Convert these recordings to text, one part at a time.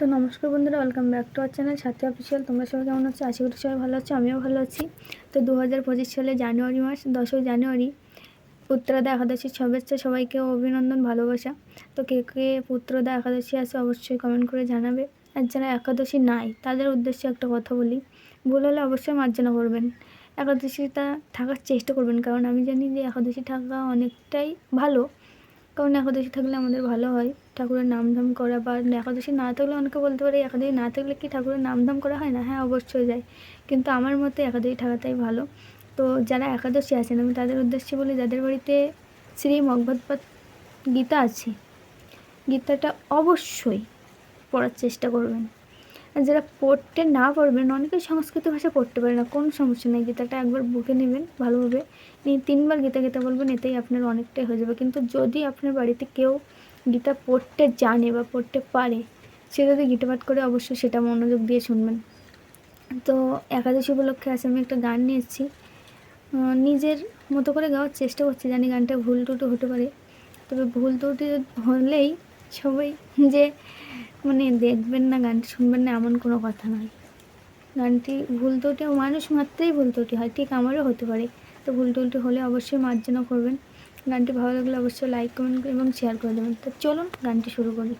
তো নমস্কার বন্ধুরা, welcome back to our channel Sathi official. তোমরা সবাই কেমন আছো? আশা করি সবাই ভালো আছো, আমিও ভালো আছি। তো 2025 সালে জানুয়ারি মাস 10ই জানুয়ারি পুত্রদা একাদশীর শুভেচ্ছা, সবাইকে অভিনন্দন, ভালোবাসা। তো কে কে পুত্রদা একাদশী আছে অবশ্যই কমেন্ট করে জানাবে। আর যারা একাদশী নাই তাদের উদ্দেশ্যে একটা কথা বলি, ভুল হলে অবশ্যই মার্জনা করবেন, একাদশীটা থাকার চেষ্টা করবেন। কারণ আমি জানি যে একাদশী থাকা অনেকটাই ভালো, কারণ একাদশী থাকলে আমাদের ভালো হয়। ঠাকুরের নামধাম করা, বা একাদশী না থাকলে অনেকে বলতে পারে একাদশী না থাকলে কি ঠাকুরের নামধাম করা হয় না? হ্যাঁ, অবশ্যই যায়, কিন্তু আমার মতে একাদশী থাকাটাই ভালো। তো যারা একাদশী আছেন আমি তাদের উদ্দেশ্যে বলি, যাদের বাড়িতে শ্রীমদ্ভাগবত গীতা আছে, গীতাটা অবশ্যই পড়ার চেষ্টা করবেন। আর যারা পড়তে না পারবেন, অনেকেই সংস্কৃত ভাষা পড়তে পারে না, কোনো সমস্যা নেই, গীতাটা একবার বুকে নেবেন ভালোভাবে, নিয়ে 3বার গীতা গীতা বলবেন, এতেই আপনার অনেকটাই হয়ে যাবে। কিন্তু যদি আপনার বাড়িতে কেউ গীতা পড়তে জানে বা পড়তে পারে, সে যদি গীতা পাঠ করে অবশ্যই সেটা মনোযোগ দিয়ে শুনবেন। তো একাদশী উপলক্ষে আছে আমি একটা গান নিয়ে এসেছি, নিজের মতো করে গাওয়ার চেষ্টা করছি, জানি গানটা ভুল ত্রুটি হতে পারে, তবে ভুল ত্রুটি হলেই সবাই যে মানে দেখবেন না, গানটি শুনবেন না, এমন কোনো কথা নয়। গানটি ভুল ত্রুটি মানুষ মাত্রেই ভুল ত্রুটি হয়, ঠিক আমারও হতে পারে। তো ভুল ত্রুটি হলে অবশ্যই মার্জনা করবেন। গানটি ভালো লাগলে অবশ্যই লাইক, কমেন্ট এবং শেয়ার করে দেবেন। তো চলুন গানটি শুরু করি।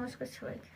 নমস্কার সবাইকে।